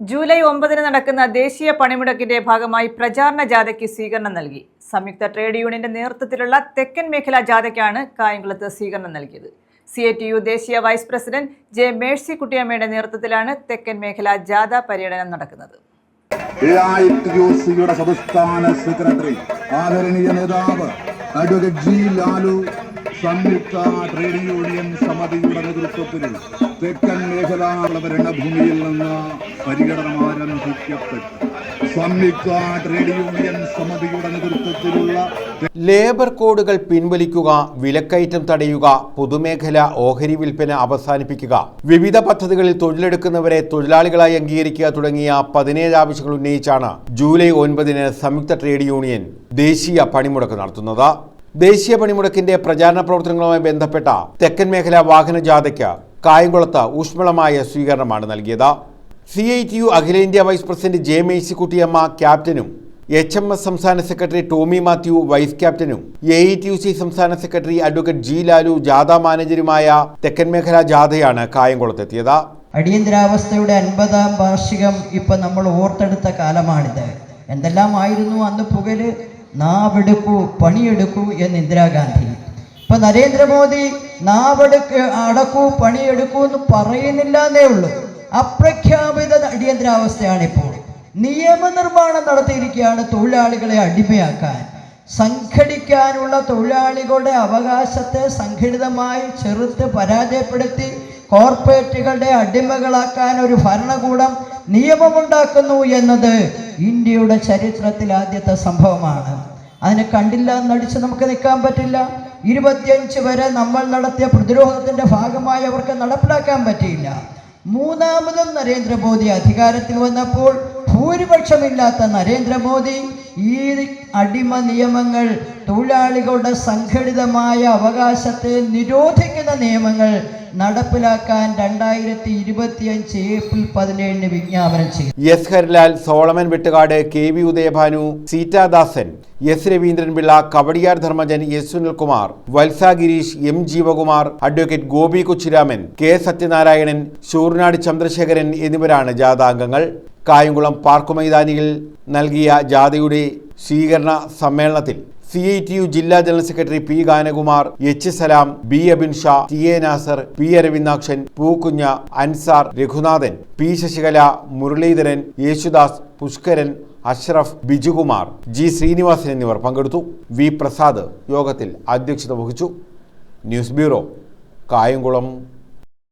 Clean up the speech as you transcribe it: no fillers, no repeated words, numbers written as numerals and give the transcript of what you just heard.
July 9 നടക്കുന്ന ദേശീയ പണിമുടക്കിന്റെ ഭാഗമായി പ്രചാരണ ജാഥയ്ക്ക് സ്വീകരണം നൽകി. സംയുക്ത ട്രേഡ് യൂണിയന്റെ നേതൃത്വത്തിലുള്ള തെക്കൻ മേഖലാ ജാഥയ്ക്കാണ് കായംകുളത്ത് സ്വീകരണം നൽകിയത്. CITU ദേശീയ വൈസ് പ്രസിഡന്റ് ജെ മേഴ്സിക്കുട്ടിയമ്മയുടെ നേതൃത്വത്തിലാണ് തെക്കൻ മേഖലാ ജാഥ പര്യടനം നടക്കുന്നത്. AITUCയുടെ സംസ്ഥാന സെക്രട്ടറി ആദരണീയ നേതാവ് അഡ്വക്കേറ്റ് ജി ലാലു സംയുക്ത ട്രേഡ് യൂണിയൻ സമിതിയുടെ നേതൃത്വത്തിൽ തെക്കൻ മേഖലാ രണഭൂമിയിൽ നിന്ന് പര്യടനം ആരംഭിക്കപ്പെട്ടു. സംയുക്ത ട്രേഡ് യൂണിയൻ സമിതിയുടെ നേതൃത്വത്തിലുള്ള ലേബർ കോഡുകൾ പിൻവലിക്കുക, വിലക്കയറ്റം തടയുക, പൊതുമേഖല ഓഹരി വിൽപ്പന അവസാനിപ്പിക്കുക, വിവിധ പദ്ധതികളിൽ തൊഴിലെടുക്കുന്നവരെ തൊഴിലാളികളായി അംഗീകരിക്കുക തുടങ്ങിയ 17 ആവശ്യങ്ങൾ ഉന്നയിച്ചാണ് ജൂലൈ 9 സംയുക്ത ട്രേഡ് യൂണിയൻ ദേശീയ പണിമുടക്ക് നടത്തുന്നത്. ദേശീയ പണിമുടക്കിന്റെ പ്രചാരണ പ്രവർത്തനങ്ങളുമായി ബന്ധപ്പെട്ട തെക്കൻ മേഖലാ വാഹന ജാഥയ്ക്ക് കായംകുളത്ത് ഊഷ്മളമായ സ്വീകരണമാണ് നൽകിയത്. CITU അഖിലേന്ത്യാ വൈസ് പ്രസിഡന്റ് ജെ മേഴ്സിക്കുട്ടിയമ്മ ക്യാപ്റ്റനും, HMS സംസ്ഥാന സെക്രട്ടറി ടോമി മാത്യു വൈസ് ക്യാപ്റ്റനും, AITUC സംസ്ഥാന സെക്രട്ടറി അഡ്വക്കേറ്റ് ജി ലാലു ജാഥ മാനേജരുമായ തെക്കൻ മേഖലാ ജാഥയാണ് കായംകുളത്തെത്തിയത്. അടിയന്തരാവസ്ഥയുടെ 50ാം വാർഷികം ഇപ്പൊ നമ്മൾ ഓർത്തെടുത്ത കാലമാണിത്. എന്തെല്ലാമായിരുന്നു അന്ന് പുകല്? നാവെടുക്കൂ, പണിയെടുക്കൂ എന്ന് ഇന്ദിരാഗാന്ധി. ഇപ്പൊ നരേന്ദ്രമോദി അടക്കൂ, പണിയെടുക്കൂ എന്ന് പറയുന്നില്ല എന്നേ ഉള്ളൂ. അപ്രഖ്യാപിത അടിയന്തരാവസ്ഥയാണിപ്പോൾ. നിയമനിർമ്മാണം നടത്തിയിരിക്കുകയാണ് തൊഴിലാളികളെ അടിമയാക്കാൻ. സംഘടിക്കാനുള്ള തൊഴിലാളികളുടെ അവകാശത്തെ സംഘടിതമായി ചെറുത്ത് പരാജയപ്പെടുത്തി കോർപ്പറേറ്റുകളുടെ അടിമകളാക്കാൻ ഒരു ഭരണകൂടം നിയമമുണ്ടാക്കുന്നു എന്നത് ഇന്ത്യയുടെ ചരിത്രത്തിൽ ആദ്യത്തെ സംഭവമാണ്. അതിനെ കണ്ടില്ല എന്നടിച്ച് നമുക്ക് നിൽക്കാൻ പറ്റില്ല. 25 വരെ നമ്മൾ നടത്തിയ പ്രതിരോധത്തിന്റെ ഭാഗമായി അവർക്ക് നടപ്പിലാക്കാൻ പറ്റിയില്ല. മൂന്നാമതും നരേന്ദ്രമോദി അധികാരത്തിൽ വന്നപ്പോൾ ഭൂരിപക്ഷമില്ലാത്ത നരേന്ദ്രമോദി ഈ അടിമ നിയമങ്ങൾ, തൊഴിലാളികളുടെ സംഘടിതമായ അവകാശത്തെ നിരോധിക്കുന്ന നിയമങ്ങൾ നടപ്പിലാക്കാൻ 2025 ഏപ്രിൽ 17 വിജ്ഞാപനം ചെയ്തു. S. Harilal, Solomon Vettukad, KV Udayabhanu, Seethadasan, S. Raveendranpillai, Kavadiyar Dharmajan, S. Sunilkumar, Valsa Gireesh, M. Jeevakumar, advocate Gopi Kochiraman, K. Sathyanarayanan, Sooranad Chandrasekharan എന്നിവരാണ് ജാഥാംഗങ്ങൾ. കായംകുളം പാർക്ക് മൈതാനിയിൽ നൽകിയ ജാഥയുടെ സ്വീകരണ സമ്മേളനത്തിൽ CITU ജില്ലാ general secretary P. Ganakumar, H. Salam, B. Abin Shah, TA. Nasar, P. Aravindakshan, Pookunja, Ansar, Raghunathan, P. Sasikala, Muraleedharan, Yesudas, Pushkaran, Ashraf, Bijukumar, G. Sreenivasan എന്നിവർ പങ്കെടുത്തു. V. പ്രസാദ് യോഗത്തിൽ അധ്യക്ഷത വഹിച്ചു. News bureau, Kayamkulam.